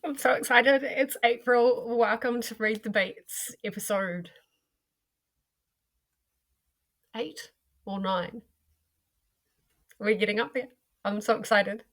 I'm so excited. It's April. Welcome to Read the Beats, episode 8 or 9. We're getting up there. I'm so excited.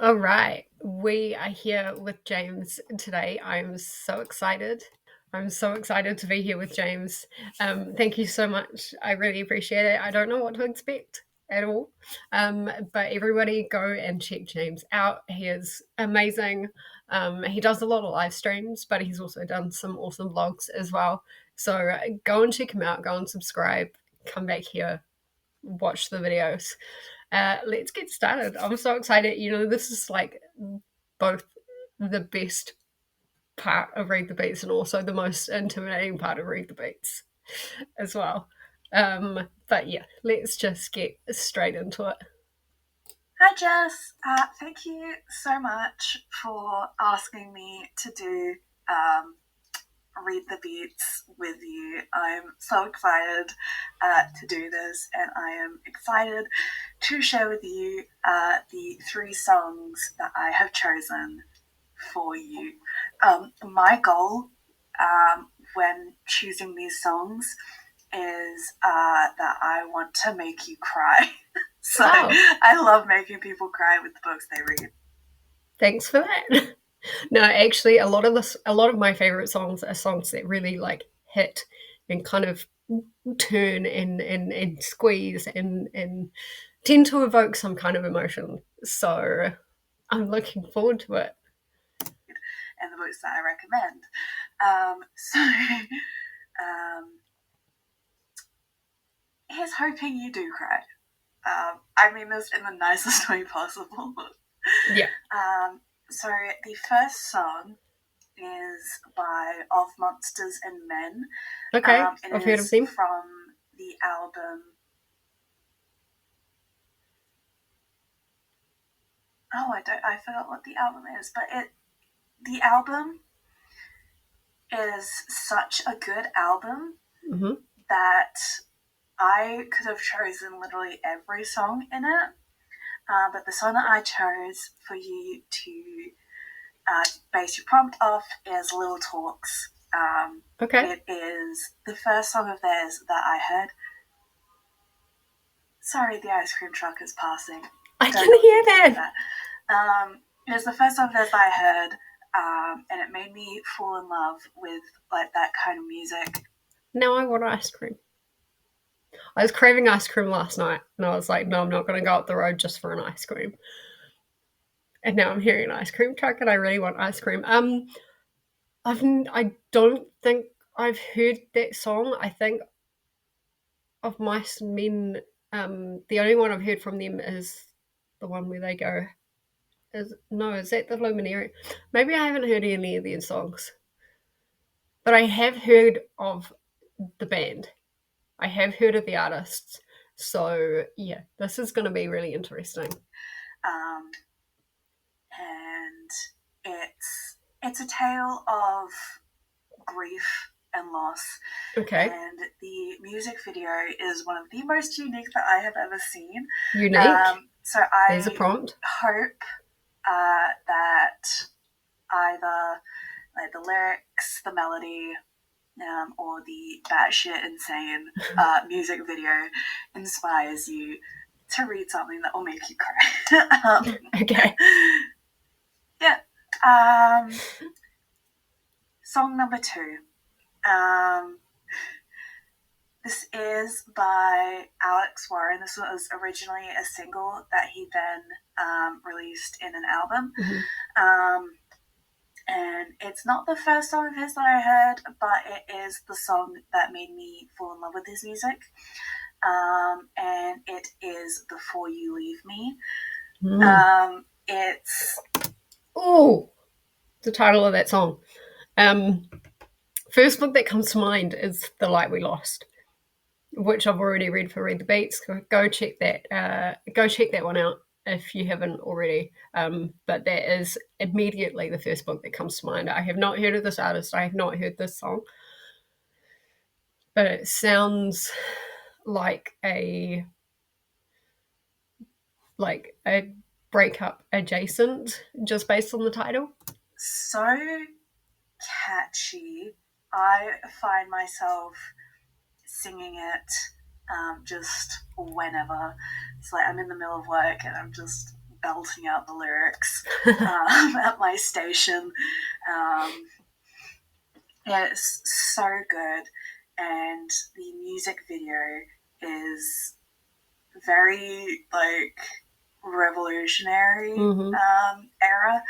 All right. We are here with James today. I'm so excited. I'm so excited to be here with James. Thank you so much. I really appreciate it. I don't know what to expect at all. But everybody go and check James out. He is amazing. He does a lot of live streams, but he's also done some awesome vlogs as well. So go and check him out. Go and subscribe. Come back here. Watch the videos. Let's get started. I'm so excited. You know, this is like both the best part of Read the Beats and also the most intimidating part of Read the Beats as well. But yeah, let's just get straight into it. Hi Jess, thank you so much for asking me to do Read the Beats with you. I'm so excited to do this, and I am excited to share with you the 3 songs that I have chosen for you. My goal when choosing these songs is that I want to make you cry. So Wow. I love making people cry with the books they read. Thanks for that. No, actually, a lot of my favorite songs are songs that really like hit and kind of turn and squeeze and tend to evoke some kind of emotion. So I'm looking forward to it. And the books that I recommend. Here's hoping you do cry. I mean this in the nicest way possible. Yeah. So the first song is by Of Monsters and Men. Okay, I've heard of them. From the album. I forgot what the album is, but the album is such a good album that I could have chosen literally every song in it. But the song that I chose for you to base your prompt off is Little Talks. Okay. It is the first song of theirs that I heard. Sorry, the ice cream truck is passing. I can hear that. It was the first song of theirs that I heard, and it made me fall in love with like that kind of music. Now I want ice cream. I was craving ice cream last night, and I was like, no, I'm not going to go up the road just for an ice cream. And now I'm hearing an ice cream truck, and I really want ice cream. I don't think I've heard that song. I think Of Mice and Men, the only one I've heard from them is the one where they go. Is that the Luminary? Maybe I haven't heard any of their songs, but I have heard of the band. I have heard of the artists. So yeah, this is going to be really interesting. And it's a tale of grief and loss. Okay. And the music video is one of the most unique that I have ever seen. Unique? So There's a prompt. Hope that either like the lyrics, the melody, or the batshit insane music video inspires you to read something that will make you cry. Okay. Yeah. Song number 2. This is by Alex Warren. This was originally a single that he then released in an album. And it's not the first song of his that I heard, but it is the song that made me fall in love with his music. And it is Before You Leave Me. It's... Oh, the title of that song. First book that comes to mind is The Light We Lost, which I've already read for Read the Beats. Go check that one out. if you haven't already. But that is immediately the first book that comes to mind. I have not heard of this artist. I have not heard this song, but it sounds like a breakup adjacent just based on the title. So catchy. I find myself singing it just whenever. It's like I'm in the middle of work and I'm just belting out the lyrics at my station. It's so good, and the music video is very like revolutionary era.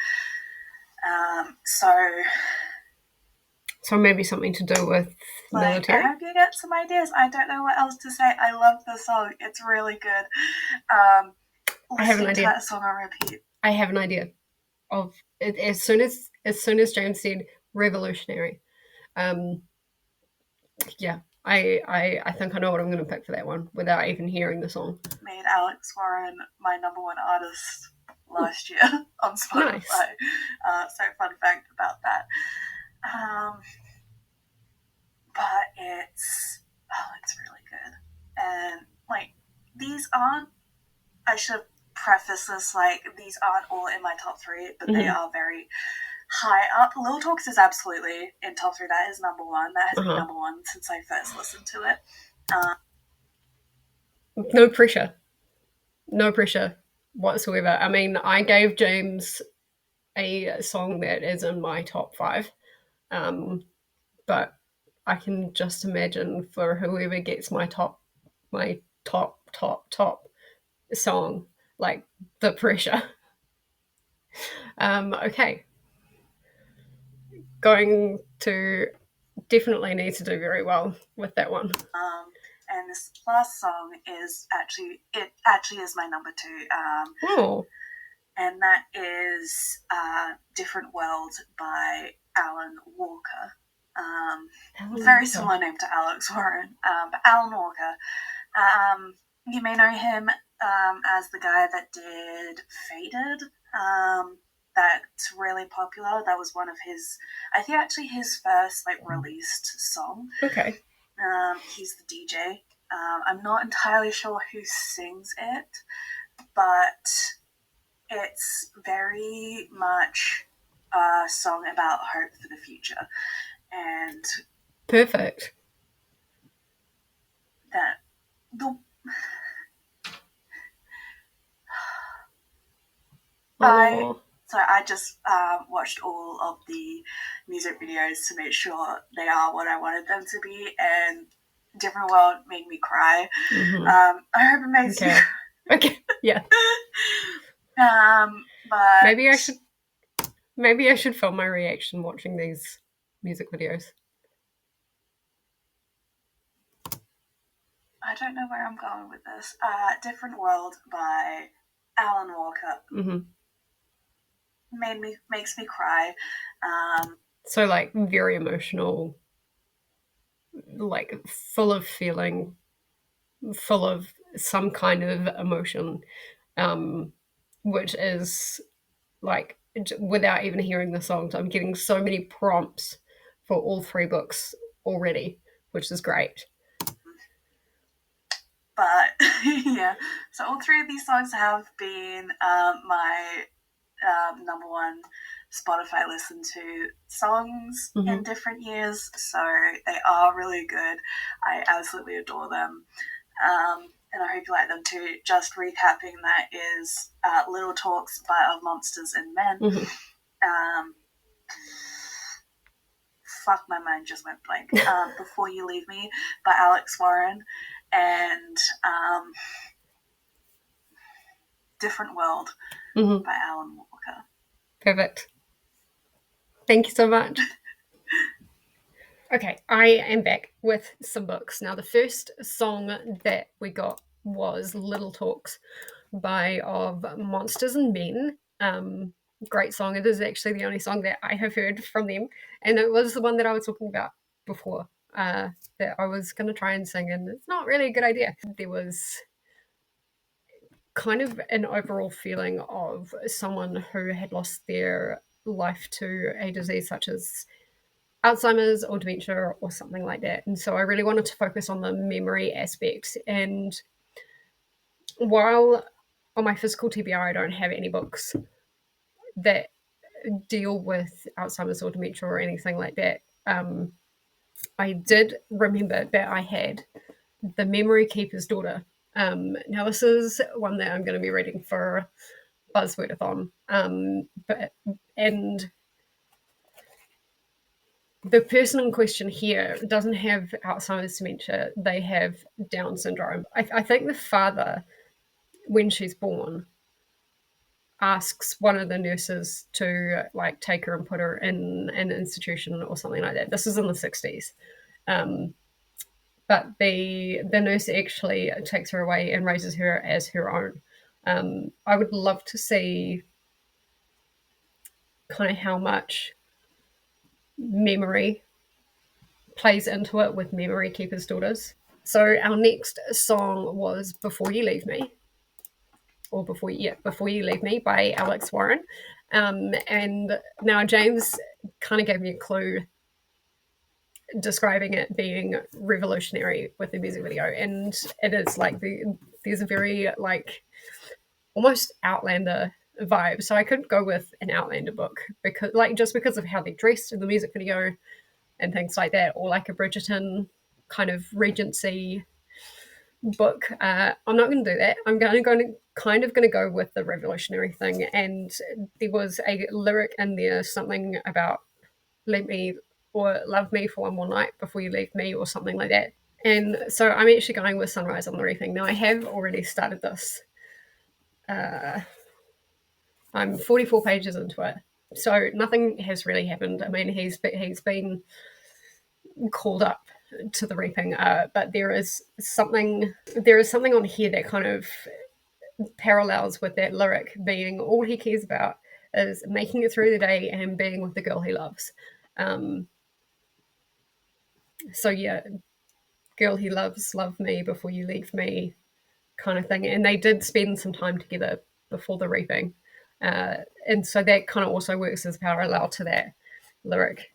So maybe something to do with military. I hope you get some ideas. I don't know what else to say. I love the song. It's really good. I have an idea. To that song on repeat. I have an idea of it, as soon as James said revolutionary. Yeah, I think I know what I'm going to pick for that one without even hearing the song. Made Alex Warren my number one artist last year on Spotify. Nice. So fun fact about that. But it's really good. And like these aren't, I should preface this, like these aren't all in my top 3, but they are very high up. Little Talks is absolutely in top 3. That is number 1. That has been number 1 since I first listened to it. No pressure. No pressure whatsoever. I mean, I gave James a song that is in my top 5. But I can just imagine for whoever gets my top song, like the pressure. Okay. Going to definitely need to do very well with that one. And this last song is actually is my number 2. And that is Different World by Alan Walker. Very similar name to Alex Warren, but Alan Walker. You may know him as the guy that did Faded. That's really popular. That was one of his, I think actually his first released song. Okay. He's the DJ. I'm not entirely sure who sings it, but it's very much a song about hope for the future. And perfect. That the I just watched all of the music videos to make sure they are what I wanted them to be, and Different World made me cry. I hope it makes you. Okay. Yeah. But maybe I should film my reaction watching these music videos. I don't know where I'm going with this. Different World by Alan Walker makes me cry. So very emotional, full of feeling, full of some kind of emotion, which is without even hearing the songs, I'm getting so many prompts for all 3 books already, which is great. But yeah, so all 3 of these songs have been my number 1 Spotify listen to songs in different years, so they are really good. I absolutely adore them, and I hope you like them too. Just recapping, that is Little Talks of Monsters and Men. Fuck, my mind just went blank. Before You Leave Me by Alex Warren, and Different World by Alan Walker. Perfect. Thank you so much. Okay, I am back with some books. Now, the first song that we got was Little Talks of Monsters and Men. Great song. It is actually the only song that I have heard from them, and it was the one that I was talking about before, that I was going to try and sing, and it's not really a good idea. There was kind of an overall feeling of someone who had lost their life to a disease such as Alzheimer's or dementia or something like that. And so I really wanted to focus on the memory aspect. And while on my physical TBR, I don't have any books that deal with Alzheimer's or dementia or anything like that, I did remember that I had The Memory Keeper's Daughter. Now, this is one that I'm going to be reading for Buzzwordathon. And the person in question here doesn't have Alzheimer's dementia, they have Down syndrome. I think the father, when she's born, asks one of the nurses to like take her and put her in an institution or something like that. This is in the 60s. Um, but the nurse actually takes her away and raises her as her own. I would love to see kind of how much memory plays into it with Memory Keeper's Daughters. So our next song was Before You Leave Me, or Before You Leave Me by Alex Warren. And now James kind of gave me a clue describing it being revolutionary with the music video, and it is like there's a very like almost Outlander vibe. So I could go with an Outlander book because like just because of how they dressed in the music video and things like that, or like a Bridgerton kind of Regency book. I'm not going to do that. I'm going to go with the revolutionary thing. And there was a lyric in there, something about let me or love me for one more night before you leave me, or something like that. And so I'm actually going with Sunrise on the Reefing. Now I have already started this. I'm 44 pages into it, so nothing has really happened. I mean, he's been called up to the reaping, but there is something on here that kind of parallels with that lyric, being all he cares about is making it through the day and being with the girl he loves. Um, so yeah, girl he loves, love me before you leave me, kind of thing. And they did spend some time together before the reaping, and so that kind of also works as parallel to that lyric.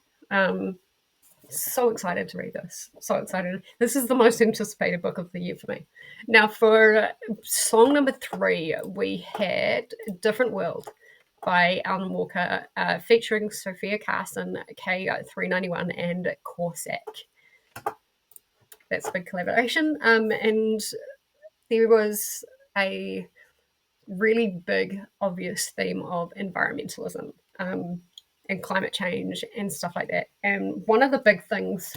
So excited to read this. So excited. This is the most anticipated book of the year for me. Now, for song number 3, we had Different World by Alan Walker, featuring Sophia Carson, K391, and Corsac. That's a big collaboration. And there was a really big, obvious theme of environmentalism. And climate change and stuff like that. And one of the big things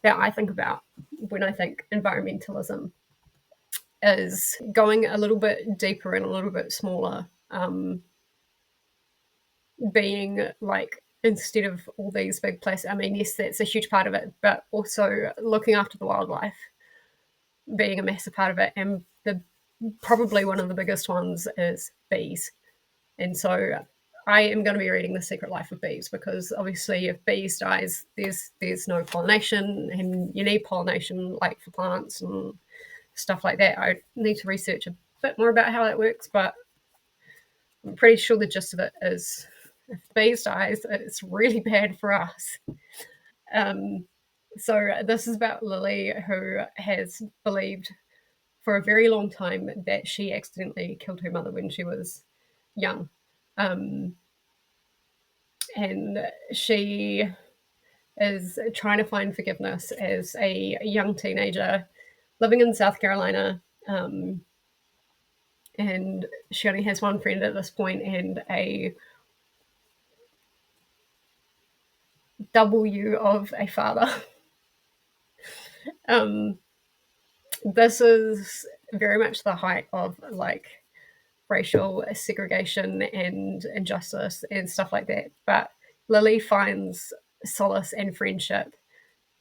that I think about when I think environmentalism is going a little bit deeper and a little bit smaller, being like instead of all these big places. I mean, yes, that's a huge part of it, but also looking after the wildlife being a massive part of it. And the probably one of the biggest ones is bees. And so I am going to be reading The Secret Life of Bees, because obviously if bees dies, there's no pollination, and you need pollination like for plants and stuff like that. I need to research a bit more about how that works, but I'm pretty sure the gist of it is if bees dies, it's really bad for us. Um, so this is about Lily, who has believed for a very long time that she accidentally killed her mother when she was young. Um, and she is trying to find forgiveness as a young teenager living in South Carolina. And she only has one friend at this point and a W of a father. um, this is very much the height of like racial segregation and injustice and stuff like that. But Lily finds solace and friendship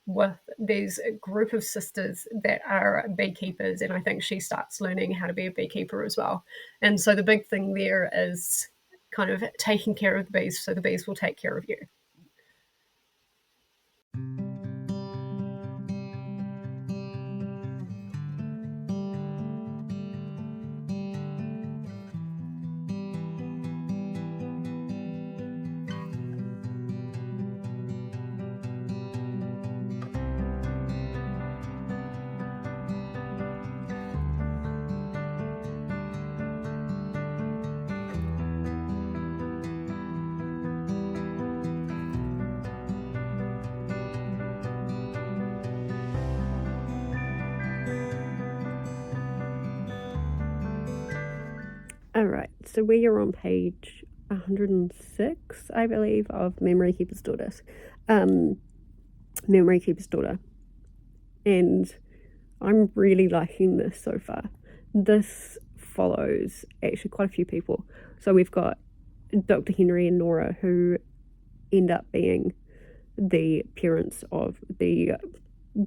with these group of sisters that are beekeepers, and I think she starts learning how to be a beekeeper as well. And so the big thing there is kind of taking care of the bees so the bees will take care of you. All right, so we are on page 106, I believe, of Memory Keeper's Daughters. Memory Keeper's Daughter. And I'm really liking this so far. This follows actually quite a few people. So we've got Dr. Henry and Nora, who end up being the parents of the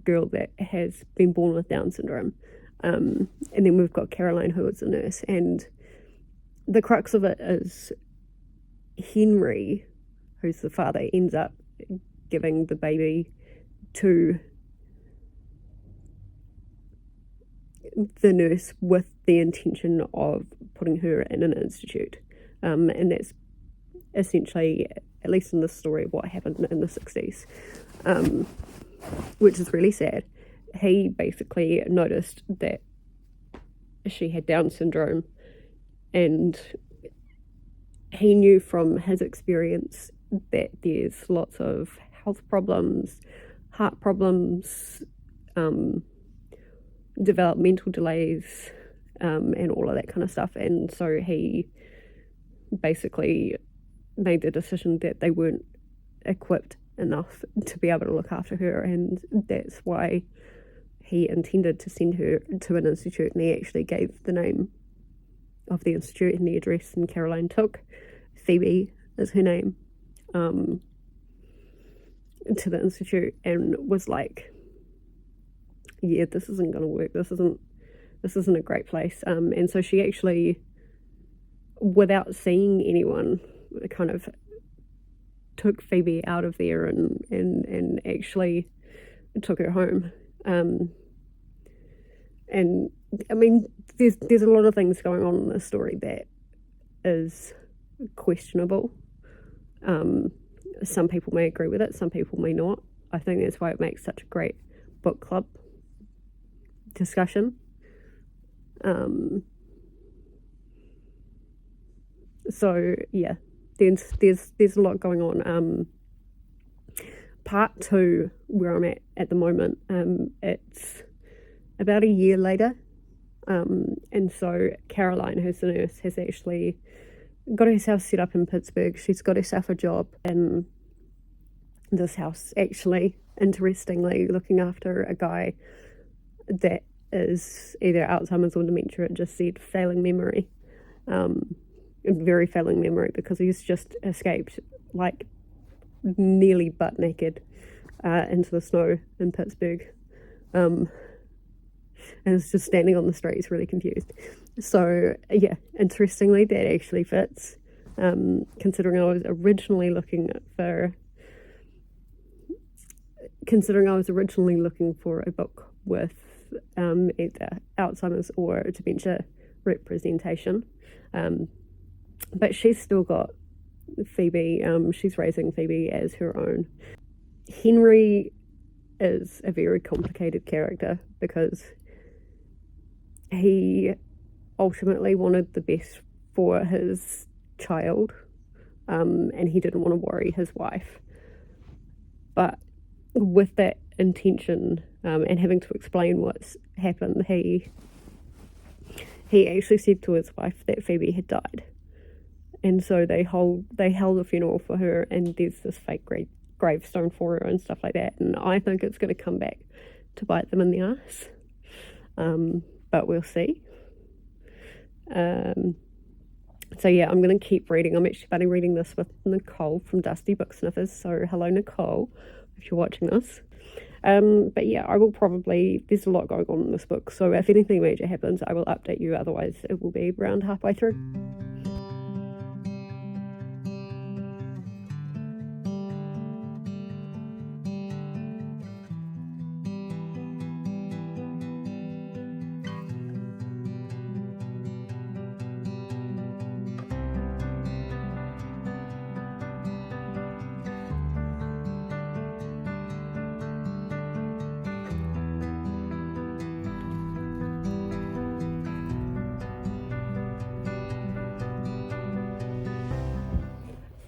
girl that has been born with Down syndrome. And then we've got Caroline, who is a nurse. And the crux of it is Henry, who's the father, ends up giving the baby to the nurse with the intention of putting her in an institute. And that's essentially, at least in this story, what happened in the 60s, which is really sad. He basically noticed that she had Down syndrome, and he knew from his experience that there's lots of health problems, heart problems, developmental delays, and all of that kind of stuff. And so he basically made the decision that they weren't equipped enough to be able to look after her, and that's why he intended to send her to an institute. And he actually gave the name of the institute and the address, and Caroline took Phoebe as her name to the institute and was like, yeah, this isn't going to work, this isn't a great place. And so she actually, without seeing anyone, kind of took Phoebe out of there and actually took her home. And I mean, there's a lot of things going on in this story that is questionable. Some people may agree with it, some people may not. I think that's why it makes such a great book club discussion. So yeah, there's a lot going on. Part 2, where I'm at the moment, it's about a year later, and so Caroline, who's the nurse, has actually got herself set up in Pittsburgh. She's got herself a job in this house, actually, interestingly, looking after a guy that is either Alzheimer's or dementia. It just said failing memory, very failing memory, because he's just escaped, like, nearly butt naked into the snow in Pittsburgh, and is just standing on the streets really confused. So yeah, interestingly, that actually fits, considering I was originally looking for a book with either Alzheimer's or dementia representation, but she's still got Phoebe. She's raising Phoebe as her own. Henry is a very complicated character because he ultimately wanted the best for his child, and he didn't want to worry his wife. But with that intention, and having to explain what's happened, he actually said to his wife that Phoebe had died. And so they held a funeral for her, and there's this fake gravestone for her and stuff like that. And I think it's going to come back to bite them in the ass. But we'll see. So yeah, I'm going to keep reading. I'm actually starting reading this with Nicole from Dusty Book Sniffers. So hello, Nicole, if you're watching this. But yeah, I will probably, there's a lot going on in this book. So if anything major happens, I will update you. Otherwise, it will be around halfway through.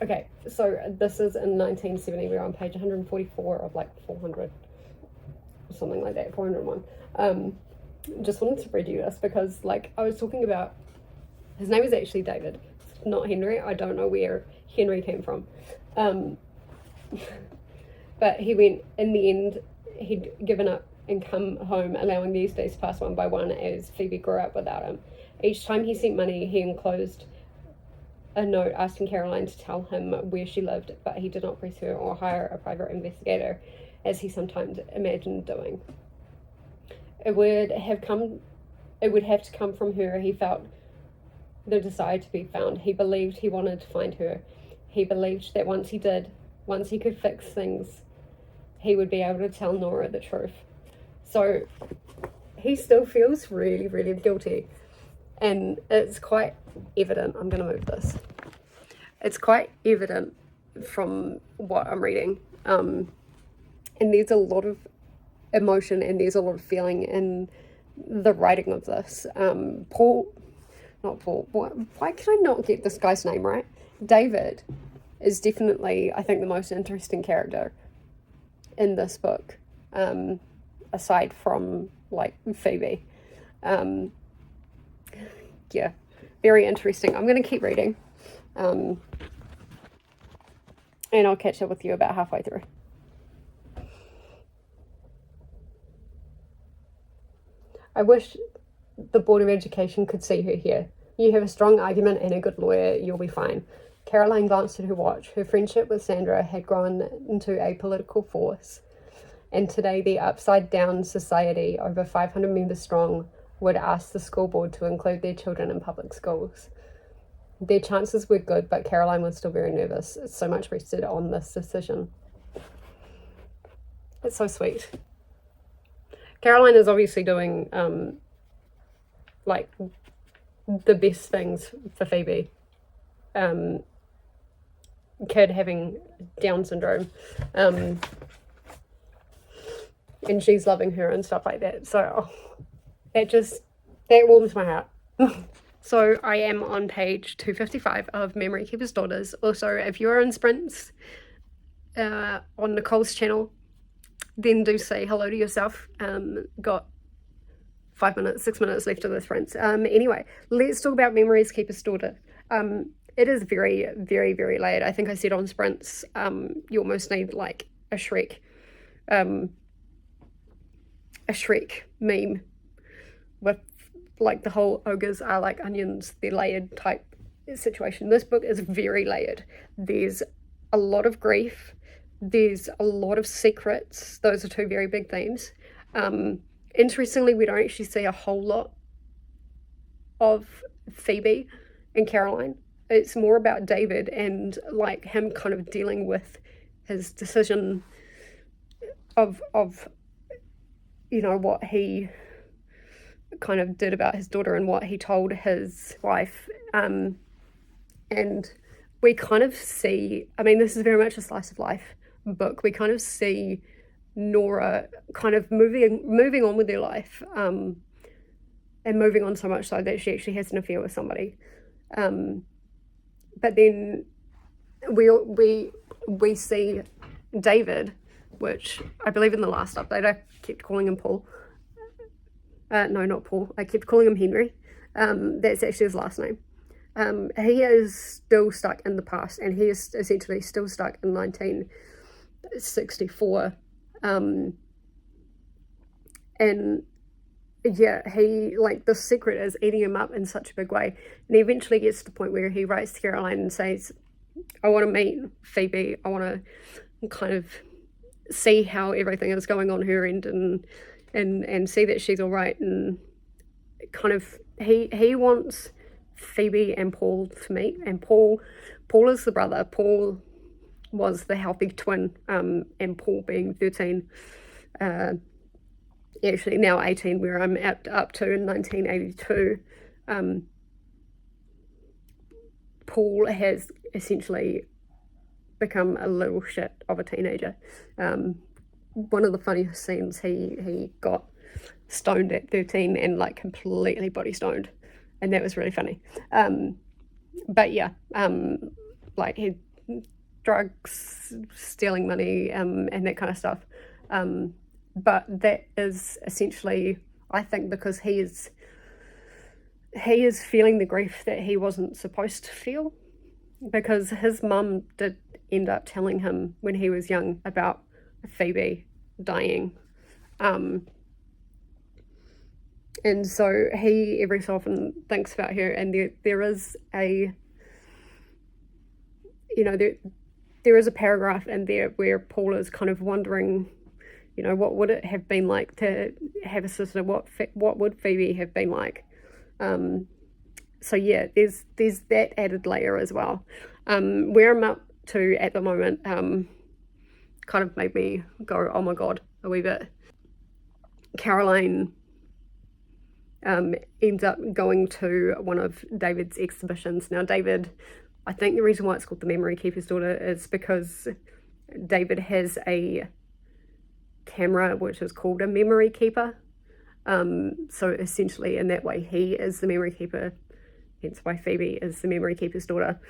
Okay, so this is in 1970. We're on page 144 of like 400, something like that, 401. Just wanted to read you this because, like, I was talking about His name is actually David, not Henry. I don't know where Henry came from. But he went, in the end, he'd given up and come home, allowing these days to pass one by one as Phoebe grew up without him. Each time he sent money, he enclosed a note asking Caroline to tell him where she lived, but he did not press her or hire a private investigator, as he sometimes imagined doing. It would have to come from her. He felt the desire to be found. He believed he wanted to find her. He believed that once he could fix things, he would be able to tell Nora the truth. So he still feels really, really guilty. And it's quite evident. I'm going to move this. It's quite evident from what I'm reading. And there's a lot of emotion and there's a lot of feeling in the writing of this. Why can I not get this guy's name right? David is definitely, I think, the most interesting character in this book, aside from, like, Phoebe. Yeah, very interesting. I'm going to keep reading, and I'll catch up with you about halfway through. I wish the Board of Education could see her here. You have a strong argument and a good lawyer, you'll be fine. Caroline glanced at her watch. Her friendship with Sandra had grown into a political force, and today the Upside Down Society, over 500 members strong, would ask the school board to include their children in public schools. Their chances were good, but Caroline was still very nervous. So much rested on this decision. It's so sweet. Caroline is obviously doing, like, the best things for Phoebe. Kid having Down syndrome. And she's loving her and stuff like that. So, that warms my heart. So I am on page 255 of Memory Keeper's Daughters. Also, if you're in sprints on Nicole's channel, then do say hello to yourself. Got 6 minutes left of the sprints. Anyway, let's talk about Memory Keeper's Daughter. It is very, very, very late. I think I said on sprints, you almost need like a Shrek meme with like the whole ogres are like onions, they're layered type situation. This book is very layered. There's a lot of grief. There's a lot of secrets. Those are two very big themes. Interestingly, we don't actually see a whole lot of Phoebe and Caroline. It's more about David and like him kind of dealing with his decision of you know, what he kind of did about his daughter and what he told his wife. And we kind of see, I mean, this is very much a slice of life book. We kind of see Nora kind of moving on with their life, and moving on so much so that she actually has an affair with somebody. But then we see David, which I believe in the last update I kept calling him Paul. No, not Paul. I kept calling him Henry. That's actually his last name. He is still stuck in the past, and he is essentially still stuck in 1964. And yeah, he, like, the secret is eating him up in such a big way. And he eventually gets to the point where he writes to Caroline and says, I want to meet Phoebe. I want to kind of see how everything is going on her end and see that she's all right. And kind of, he wants Phoebe and Paul to meet. And Paul is the brother. Paul was the healthy twin, and Paul being 13, actually now 18, where I'm up to in 1982. Paul has essentially become a little shit of a teenager. One of the funniest scenes, he got stoned at 13 and like completely body stoned, and that was really funny. But yeah, like he drugs, stealing money, and that kind of stuff. But that is essentially, I think, because he is he is feeling the grief that he wasn't supposed to feel, because his mum did end up telling him when he was young about Phoebe dying. And so he every so often thinks about her, and there is a, there is a paragraph in there where Paul is kind of wondering, what would it have been like to have a sister? What would Phoebe have been like? So yeah, there's that added layer as well. Where I'm up to at the moment kind of made me go, oh my god, a wee bit. Caroline ends up going to one of David's exhibitions. Now, David, I think the reason why it's called The Memory Keeper's Daughter is because David has a camera which is called a memory keeper. So essentially, in that way, he is the memory keeper, hence why Phoebe is the memory keeper's daughter.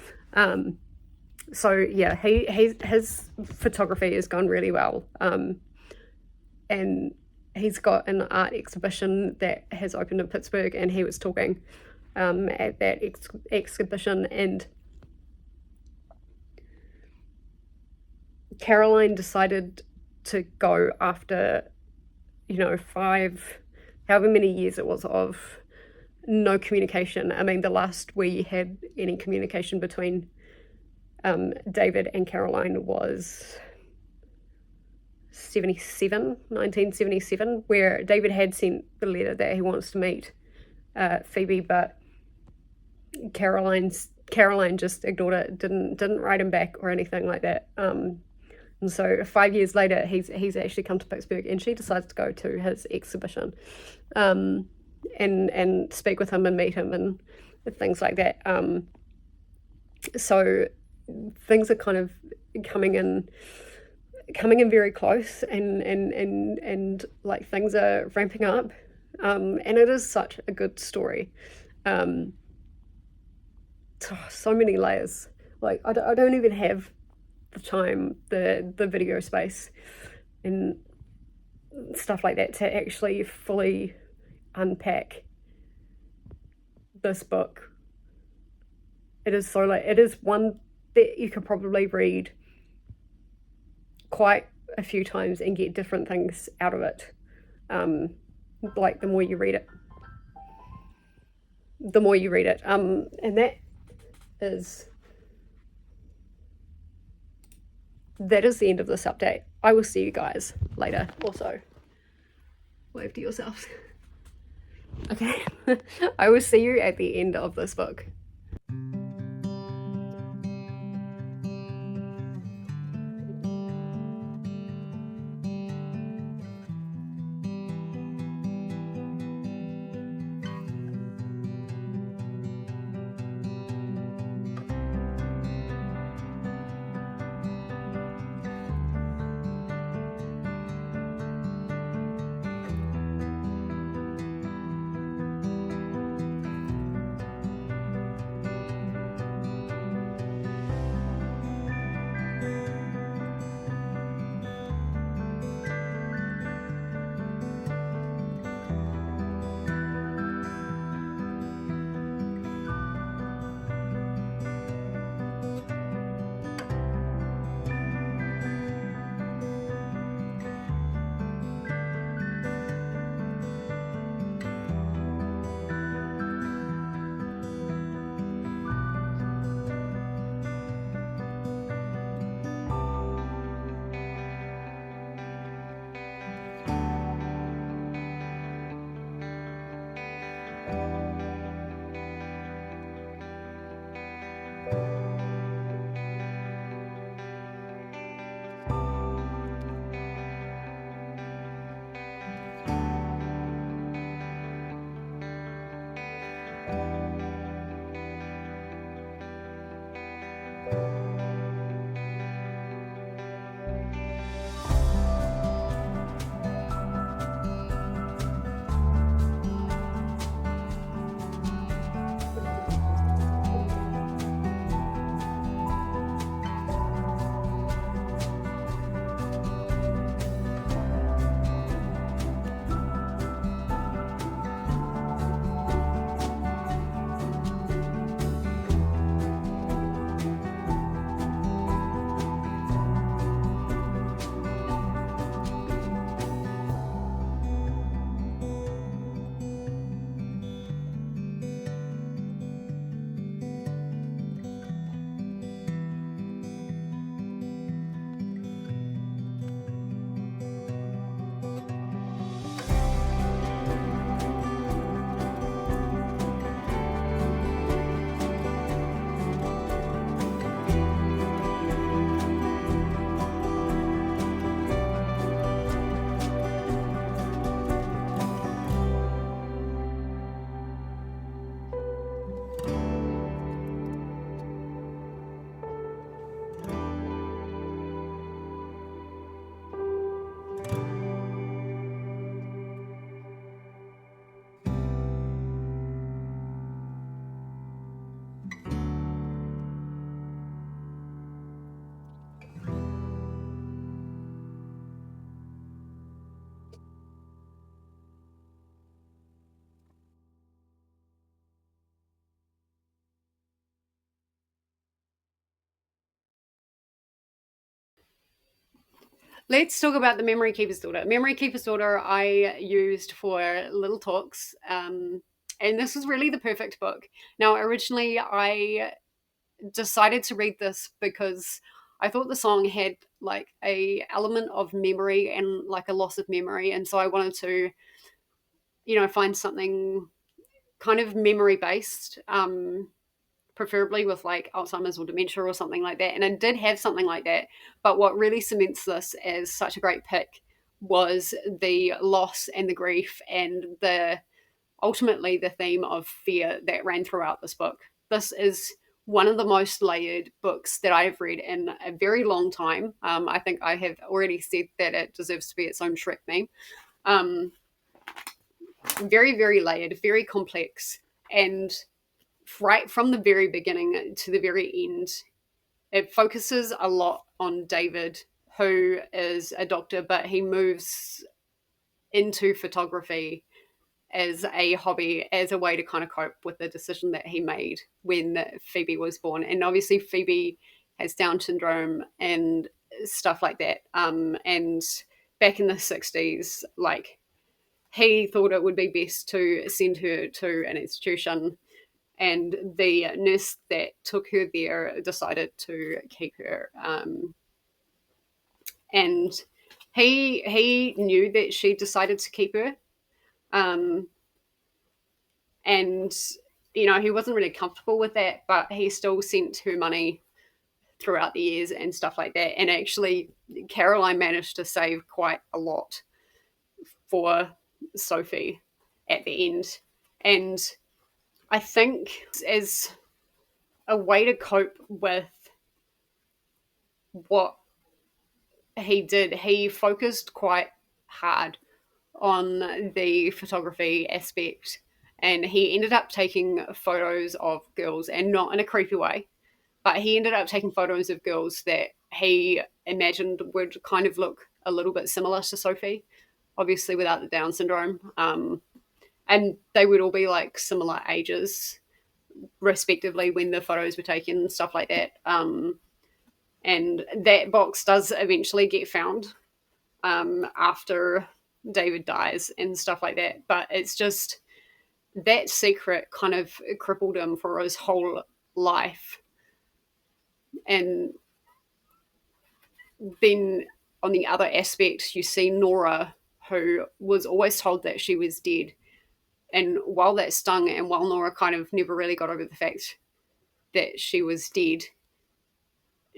So yeah, his photography has gone really well, and he's got an art exhibition that has opened in Pittsburgh, and he was talking at that exhibition, and Caroline decided to go after, however many years it was of no communication. I mean, the last we had any communication between David and Caroline was 1977, where David had sent the letter that he wants to meet Phoebe, but Caroline just ignored it, didn't write him back or anything like that. And so 5 years later, he's actually come to Pittsburgh, and she decides to go to his exhibition, and speak with him and meet him and things like that. So things are kind of coming in very close, and like things are ramping up, and it is such a good story. So many layers. Like I don't even have the time, the video space and stuff like that to actually fully unpack this book. It is one that you could probably read quite a few times and get different things out of it. Like the more you read it. And that is the end of this update. I will see you guys later. Also, wave to yourselves. Okay. I will see you at the end of this book. Let's talk about The Memory Keeper's Daughter. Memory Keeper's Daughter I used for little talks, and this was really the perfect book. Now, originally I decided to read this because I thought the song had like a element of memory and like a loss of memory, and so I wanted to, find something kind of memory based, preferably with like Alzheimer's or dementia or something like that. And it did have something like that. But what really cements this as such a great pick was the loss and the grief and the ultimately the theme of fear that ran throughout this book. This is one of the most layered books that I've read in a very long time. I think I have already said that it deserves to be its own Shrek theme. Um, very, very layered, very complex, and right from the very beginning to the very end, it focuses a lot on David, who is a doctor, but he moves into photography as a hobby, as a way to kind of cope with the decision that he made when Phoebe was born. And obviously, Phoebe has Down syndrome and stuff like that. And back in the 60s, like, he thought it would be best to send her to an institution, and the nurse that took her there decided to keep her. And he knew that she decided to keep her, um, and he wasn't really comfortable with that, but he still sent her money throughout the years and stuff like that. And actually, Caroline managed to save quite a lot for Sophie at the end, and I think as a way to cope with what he did, he focused quite hard on the photography aspect, and he ended up taking photos of girls, and not in a creepy way, but he ended up taking photos of girls that he imagined would kind of look a little bit similar to Sophie, obviously without the Down syndrome. And they would all be like similar ages, respectively, when the photos were taken and stuff like that. And that box does eventually get found, after David dies and stuff like that. But it's just that secret kind of crippled him for his whole life. And then on the other aspect, you see Nora, who was always told that she was dead. And while that stung, and while Nora kind of never really got over the fact that she was dead,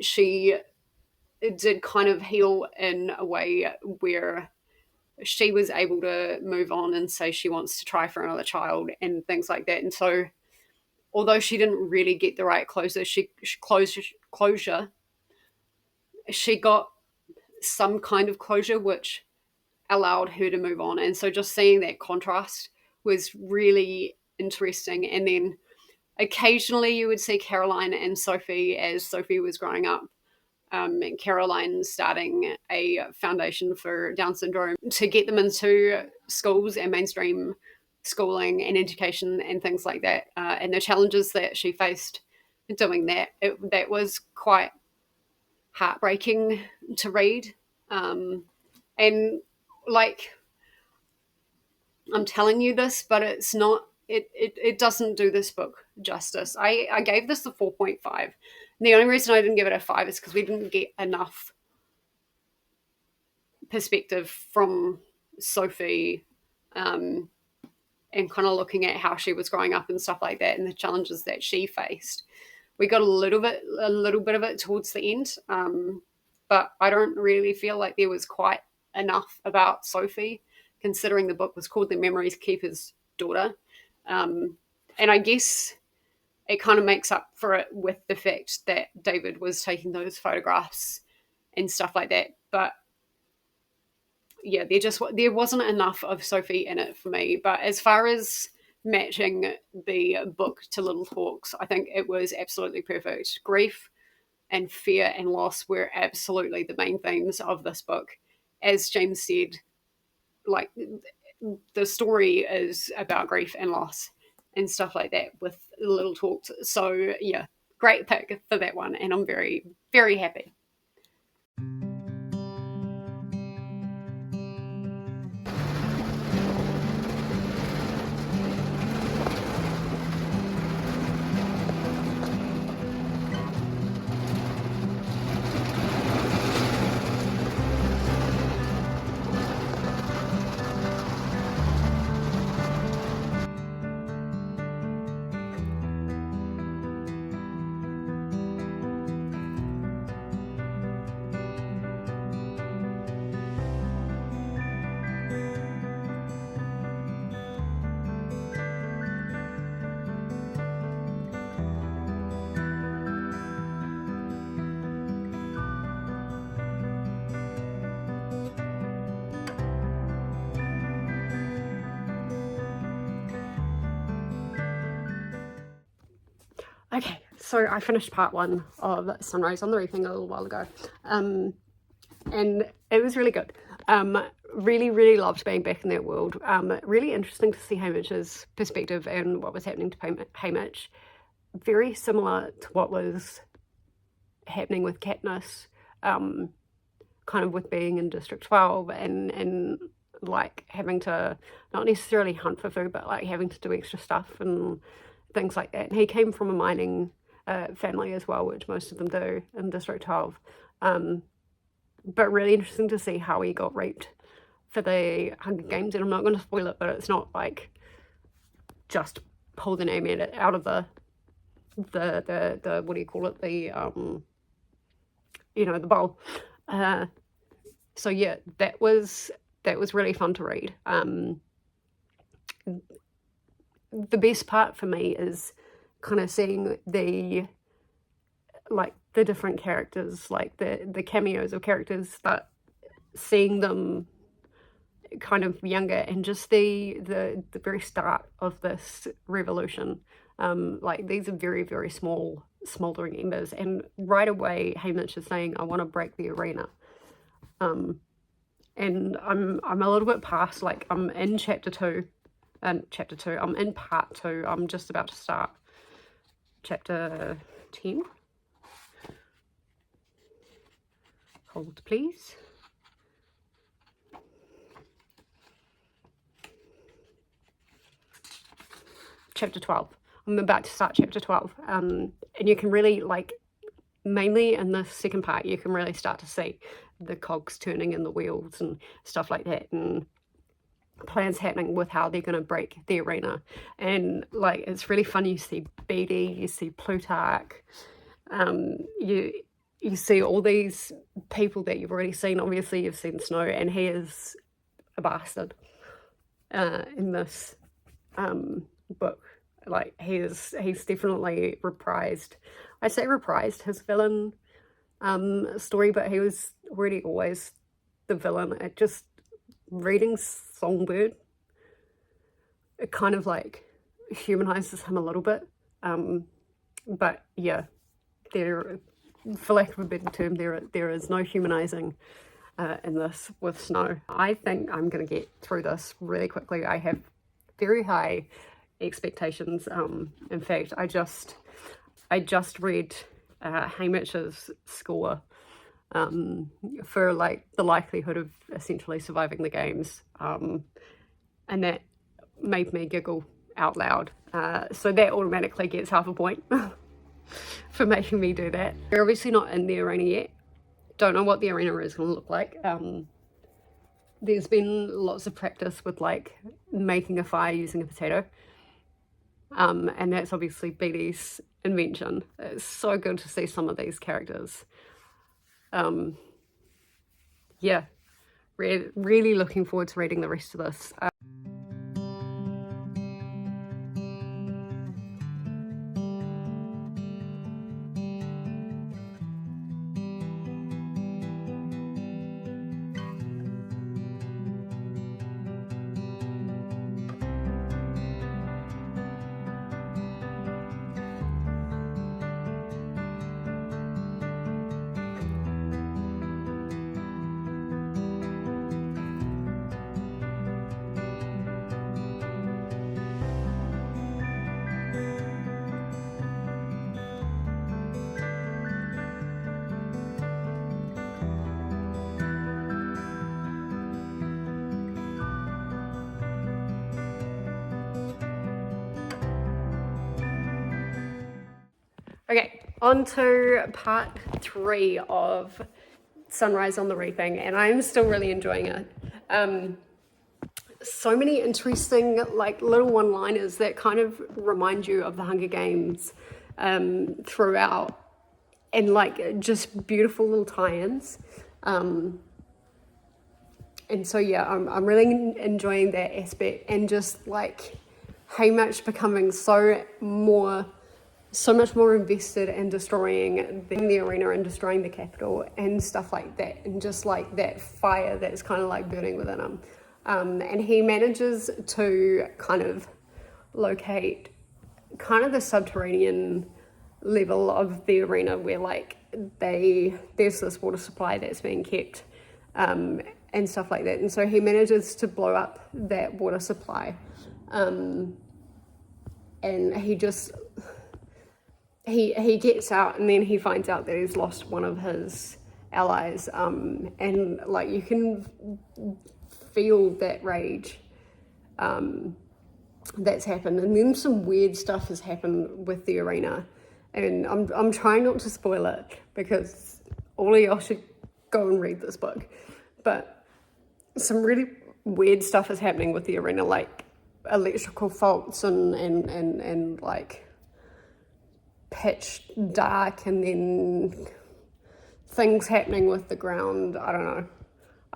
she did kind of heal in a way where she was able to move on and say she wants to try for another child and things like that. And so, although she didn't really get the right closure, she got some kind of closure, which allowed her to move on. And so, just seeing that contrast was really interesting. And then occasionally, you would see Caroline and Sophie as Sophie was growing up, and Caroline starting a foundation for Down syndrome to get them into schools and mainstream schooling and education and things like that, and the challenges that she faced doing that. That was quite heartbreaking to read. And like, I'm telling you this, but it's not. It doesn't do this book justice. I gave this a 4.5. The only reason I didn't give it a 5 is because we didn't get enough perspective from Sophie, um, and kind of looking at how she was growing up and stuff like that and the challenges that she faced. We got a little bit of it towards the end, but I don't really feel like there was quite enough about Sophie, considering the book was called The Memory Keeper's Daughter. And I guess it kind of makes up for it with the fact that David was taking those photographs and stuff like that. But yeah, there wasn't enough of Sophie in it for me. But as far as matching the book to Little Talks, I think it was absolutely perfect. Grief and fear and loss were absolutely the main themes of this book. As James said, like, the story is about grief and loss and stuff like that with Little Talks. So yeah, great pick for that one, and I'm very, very happy. so I finished part 1 of Sunrise on the Reaping a little while ago, and it was really good. Really loved being back in that world. Really interesting to see Hamish's perspective and what was happening to Hamish. Very similar to what was happening with Katniss, kind of with being in District 12 and like having to not necessarily hunt for food, but like having to do extra stuff and things like that. And he came from a mining family as well, which most of them do in District 12. But really interesting to see how he got raped for the Hunger Games. And I'm not going to spoil it, but it's not like just pull the name out of the what do you call it, the the bowl. So yeah, that was really fun to read. The best part for me is kind of seeing the different characters, like the cameos of characters, but seeing them kind of younger and just the very start of this revolution. Like these are very, very small, smouldering embers, and right away Hamish is saying, "I want to break the arena." And I'm a little bit past, like I'm in chapter 2, I'm in part 2. I'm just about to start chapter 10. Hold please. Chapter 12. I'm about to start chapter 12. And you can really, like, mainly in the second part, you can really start to see the cogs turning in the wheels and stuff like that, and plans happening with how they're going to break the arena. And like it's really fun. You see Beatty, you see Plutarch, you see all these people that you've already seen. Obviously you've seen Snow, and he is a bastard in this book. Like he's definitely reprised. I say reprised his villain story, but he was really always the villain. It just, reading Songbird, it kind of like humanizes him a little bit. But yeah, there, for lack of a better term, there is no humanizing in this with Snow. I think I'm going to get through this really quickly. I have very high expectations. In fact, I just read Hamish's score for like the likelihood of essentially surviving the games, and that made me giggle out loud. So that automatically gets half a point for making me do that. We're obviously not in the arena yet. Don't know what the arena is going to look like. There's been lots of practice with like making a fire using a potato. And that's obviously Beatty's invention. It's so good to see some of these characters. Yeah, really looking forward to reading the rest of this. Okay, on to part 3 of Sunrise on the Reaping, and I'm still really enjoying it. So many interesting like little one-liners that kind of remind you of the Hunger Games throughout, and like just beautiful little tie-ins. And so yeah, I'm really enjoying that aspect, and just like Hamish becoming so much more invested in destroying the arena and destroying the capital and stuff like that, and just like that fire that's kind of like burning within him. And he manages to kind of locate kind of the subterranean level of the arena where like there's this water supply that's being kept, and stuff like that. And so he manages to blow up that water supply, and he gets out, and then he finds out that he's lost one of his allies, and like you can feel that rage that's happened. And then some weird stuff has happened with the arena, and I'm trying not to spoil it because all of y'all should go and read this book. But some really weird stuff is happening with the arena, like electrical faults and like pitch dark, and then things happening with the ground. I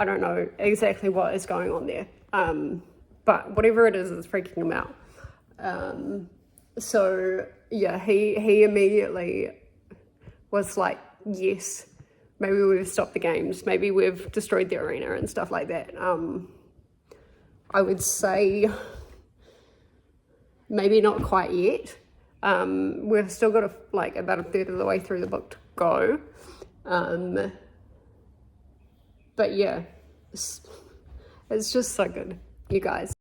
don't know exactly what is going on there. But whatever it is freaking him out. So yeah, he immediately was like, yes, maybe we've stopped the games, maybe we've destroyed the arena and stuff like that. I would say maybe not quite yet. We've still got like about a third of the way through the book to go. But yeah, it's just so good, you guys.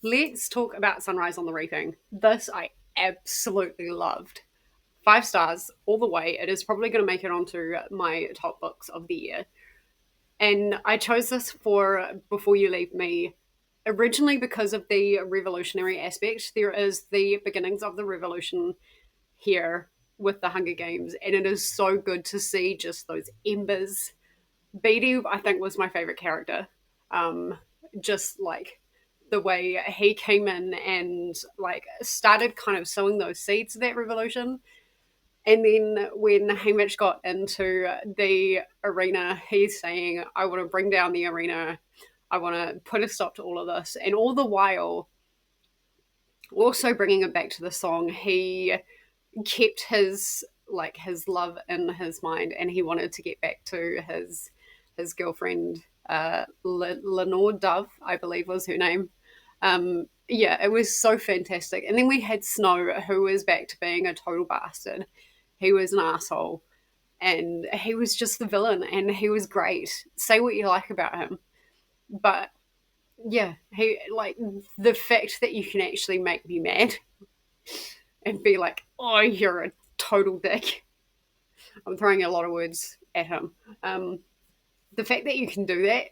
Let's talk about Sunrise on the Reaping. This I absolutely loved. 5 stars all the way. It is probably going to make it onto my top books of the year. And I chose this for Before You Leave Me originally because of the revolutionary aspect. There is the beginnings of the revolution here with the Hunger Games, and it is so good to see just those embers. Beatty, I think, was my favorite character. Just like the way he came in and like started kind of sowing those seeds of that revolution. And then when Hamish got into the arena, he's saying, I want to bring down the arena. I want to put a stop to all of this. And all the while, also bringing it back to the song, he kept his love in his mind, and he wanted to get back to his girlfriend, Lenore Dove, I believe was her name. Yeah, it was so fantastic. And then we had Snow, who was back to being a total bastard. He was an asshole, and he was just the villain, and he was great. Say what you like about him, but yeah, he like the fact that you can actually make me mad and be like, "Oh, you're a total dick." I'm throwing a lot of words at him. The fact that you can do that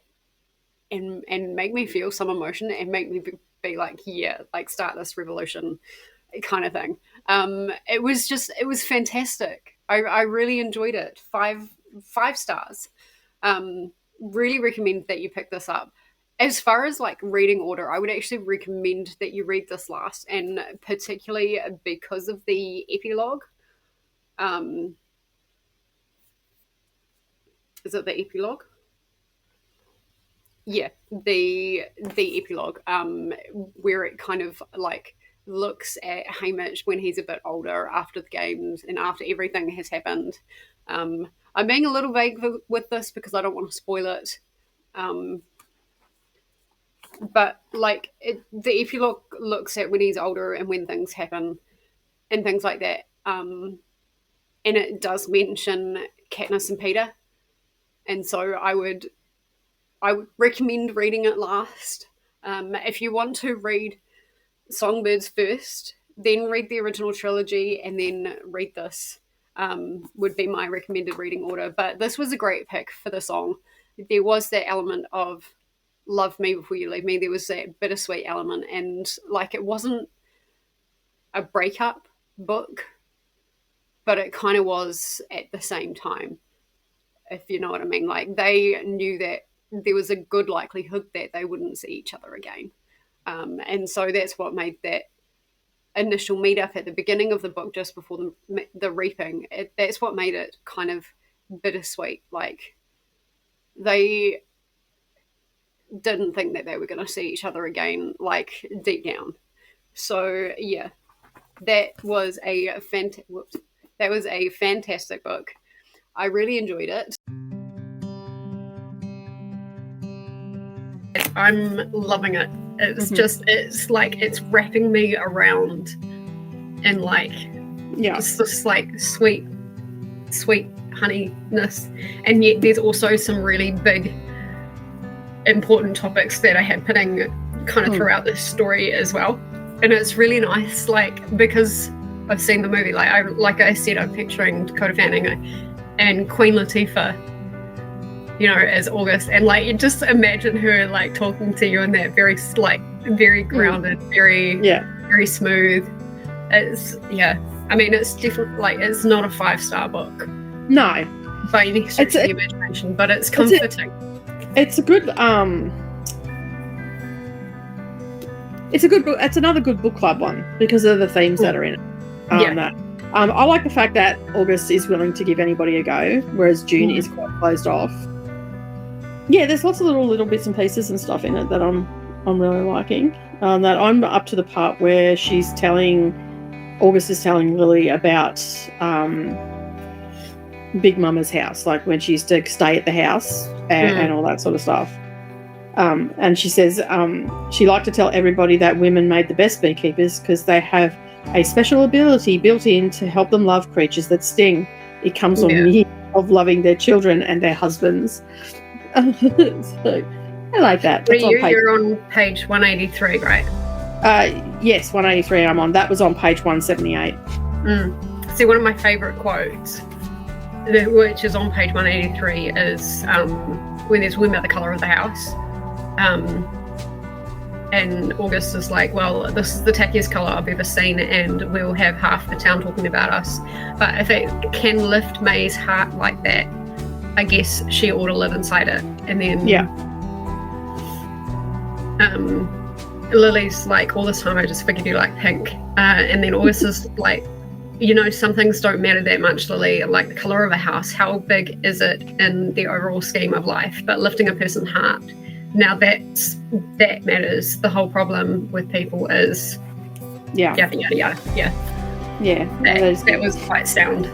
and make me feel some emotion and make me be like, yeah, like start this revolution kind of thing. It was fantastic. I really enjoyed it. Five stars. Really recommend that you pick this up. As far as like reading order, I would actually recommend that you read this last, and particularly because of the epilogue. Um, is it the epilogue? Yeah, the epilogue, where it kind of like looks at Hamish when he's a bit older after the games and after everything has happened. I'm being a little vague with this because I don't want to spoil it. Um, but like the epilogue looks at when he's older and when things happen and things like that. And it does mention Katniss and Peter, and so I would recommend reading it last. If you want to read Songbirds first, then read the original trilogy, and then read this. Would be my recommended reading order. But this was a great pick for the song. There was that element of love me before you leave me. There was that bittersweet element, and like it wasn't a breakup book, but it kind of was at the same time, if you know what I mean. Like they knew that there was a good likelihood that they wouldn't see each other again. And so that's what made that initial meetup at the beginning of the book, just before the reaping. That's what made it kind of bittersweet. Like they didn't think that they were going to see each other again, like deep down. So yeah, that was a that was a fantastic book. I really enjoyed it. I'm loving it. It's just, it's like it's wrapping me around and like, Yeah. it's just like sweet honeyness. And yet there's also some really big, important topics that are happening kind of throughout this story as well. And it's really nice, like, because I've seen the movie, like I said, I'm picturing Dakota Fanning and Queen Latifah, you know, as August, and like you just imagine her like talking to you in that very like very grounded, very smooth. It's I mean, it's different. Like it's not a 5-star book, no, by any stretch of the imagination, but it's comforting. It's a good it's a good book. It's another good book club one because of the themes that are in it. I like the fact that August is willing to give anybody a go, whereas June is quite closed off. Yeah, there's lots of little bits and pieces and stuff in it that I'm really liking. That I'm up to the part where August is telling Lily about Big Mama's house, like when she used to stay at the house and all that sort of stuff. And she says she liked to tell everybody that women made the best beekeepers because they have a special ability built in to help them love creatures that sting. It comes on years of loving their children and their husbands. So I like that. You're on page 183, right? Yes, 183 I'm on. That was on page 178. See, one of my favourite quotes, which is on page 183, is when there's women about the colour of the house. And August is like, well, this is the tackiest colour I've ever seen, and we'll have half the town talking about us. But if it can lift May's heart like that, I guess she ought to live inside it. And then Lily's like, all this time I just figured you like pink. And then August is like, you know, some things don't matter that much, Lily. Like the colour of a house, how big is it in the overall scheme of life? But lifting a person's heart, now that matters. The whole problem with people is yada yada yada. That was quite sound.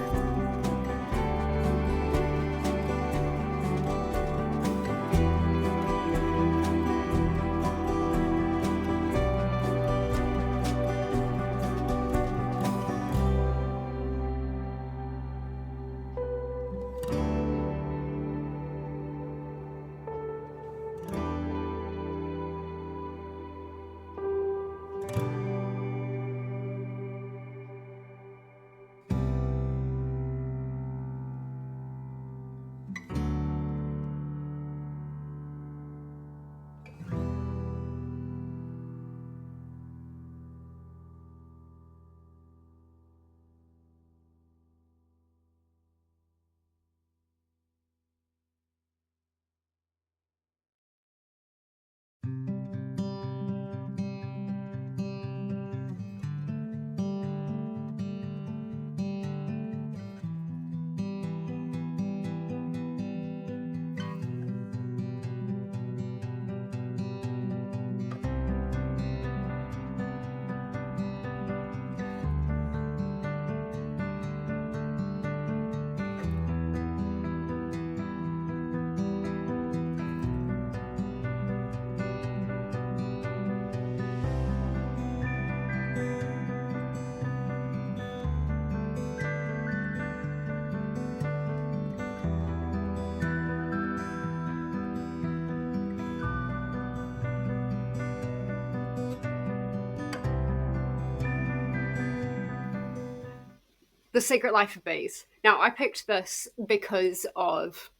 The Secret Life of Bees. Now, I picked this because of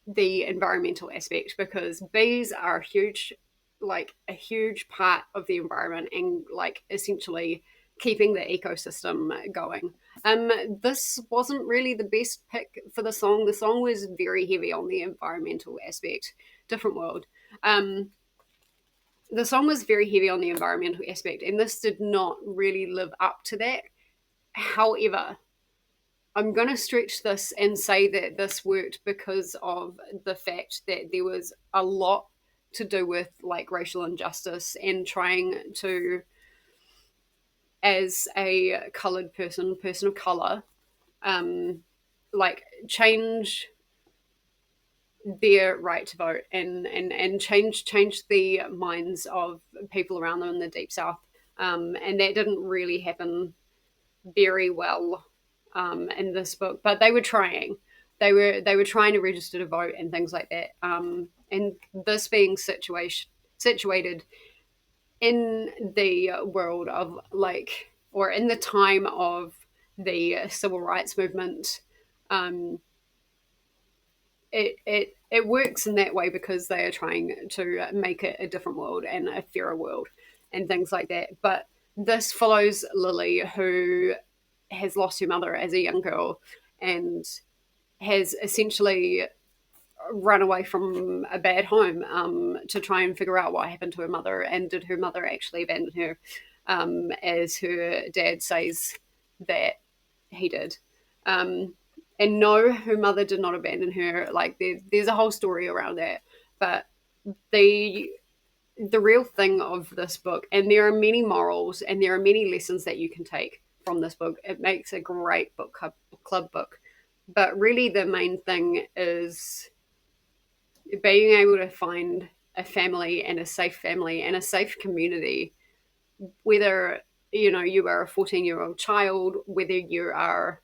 the environmental aspect, because bees are huge, like a huge part of the environment, and like essentially keeping the ecosystem going. This wasn't really the best pick for the song. The song was very heavy on the environmental aspect. Different world. Um, the song was very heavy on the environmental aspect, and this did not really live up to that. However, I'm going to stretch this and say that this worked because of the fact that there was a lot to do with like racial injustice and trying to, as a colored person of color, um, like change their right to vote and change the minds of people around them in the deep south. And that didn't really happen very well in this book, but they were trying. They were trying to register to vote and things like that. And this being situated in the world of like, or in the time of the civil rights movement, um, it works in that way because they are trying to make it a different world and a fairer world and things like that. But this follows Lily, who has lost her mother as a young girl and has essentially run away from a bad home to try and figure out what happened to her mother, and did her mother actually abandon her, as her dad says that he did. Um, and no, her mother did not abandon her. Like there's a whole story around that, but the the real thing of this book, and there are many morals and there are many lessons that you can take from this book. It makes a great club book, but really the main thing is being able to find a family and a safe community, whether you are a 14-year-old child, whether you are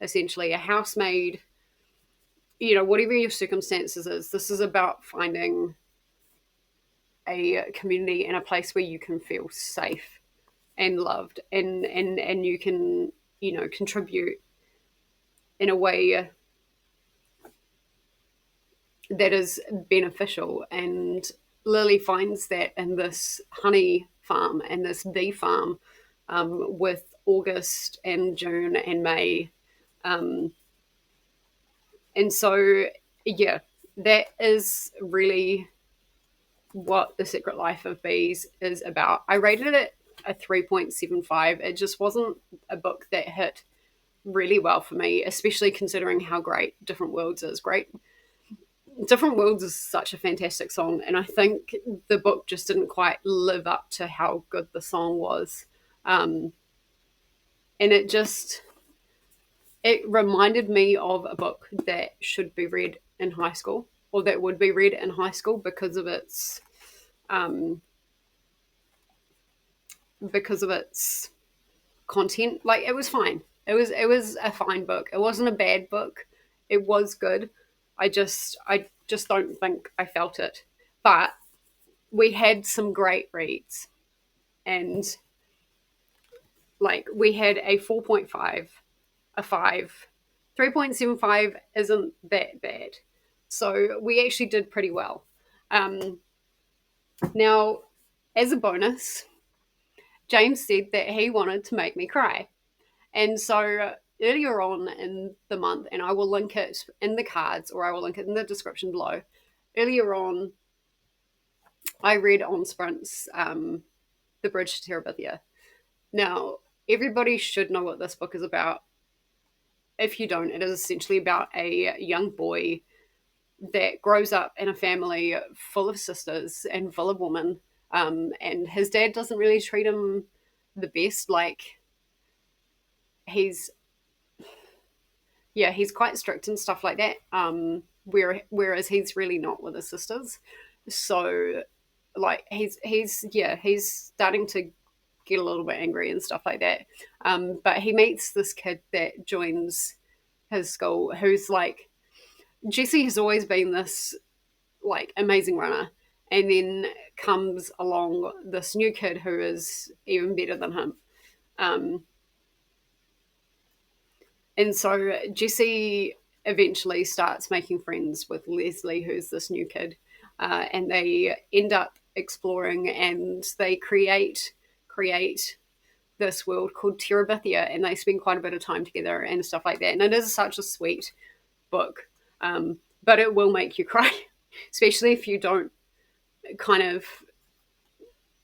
essentially a housemaid, whatever your circumstances is. This is about finding a community and a place where you can feel safe and loved, and you can contribute in a way that is beneficial. And Lily finds that in this honey farm and this bee farm, with August and June and May. And so, yeah, that is really what The Secret Life of Bees is about. I rated it a 3.75. It just wasn't a book that hit really well for me, especially considering how great Different Worlds is. Different Worlds is such a fantastic song, and I think the book just didn't quite live up to how good the song was. And it reminded me of a book that should be read in high school, or that would be read in high school because of its um, content. Like, it was fine. It was a fine book. It wasn't a bad book. It was good. I just don't think I felt it. But we had some great reads, and like we had a 4.5, a 5, 3.75 isn't that bad. So we actually did pretty well. Um, Now, as a bonus, James said that he wanted to make me cry. And so earlier on in the month, and I will link it in the cards or I will link it in the description below. Earlier on, I read on Sprint's The Bridge to Terabithia. Now, everybody should know what this book is about. If you don't, it is essentially about a young boy that grows up in a family full of sisters and full of women. And his dad doesn't really treat him the best. Like, he's he's quite strict and stuff like that. Whereas he's really not with his sisters. So like he's starting to get a little bit angry and stuff like that. But he meets this kid that joins his school, who's like, Jesse has always been this like amazing runner, and then comes along this new kid who is even better than him. Um, And so Jesse eventually starts making friends with Leslie, who's this new kid, and they end up exploring, and they create this world called Terabithia, and they spend quite a bit of time together and stuff like that. And it is such a sweet book, but it will make you cry, especially if you don't kind of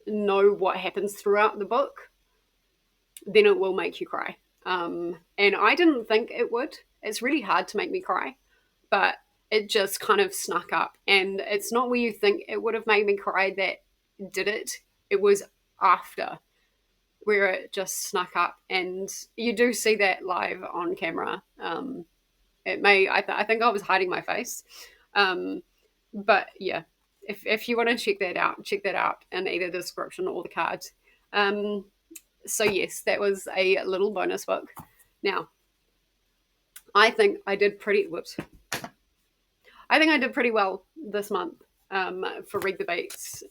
know what happens throughout the book. Then it will make you cry. And I didn't think it would. It's really hard to make me cry, but it just kind of snuck up. And it's not where you think it would have made me cry that did it. It was after where it just snuck up. And you do see that live on camera. It may, I think I was hiding my face. But yeah, if you want to check that out in either the description or the cards. So yes, that was a little bonus book. Now, I think I did pretty. Whoops. I think I did pretty well this month for Read the Beats.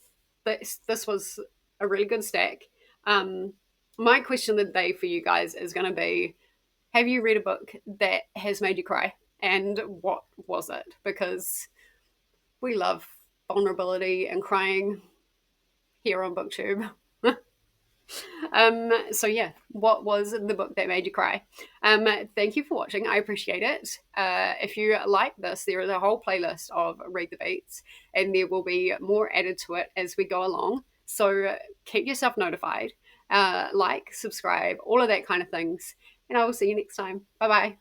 This was a really good stack. My question of the day for you guys is going to be: have you read a book that has made you cry, and what was it? Because we love vulnerability and crying here on BookTube. So yeah, what was the book that made you cry? Thank you for watching. I appreciate it. If you like this, there is a whole playlist of Read the Beats, and there will be more added to it as we go along. So keep yourself notified, like, subscribe, all of that kind of things, and I will see you next time. Bye bye.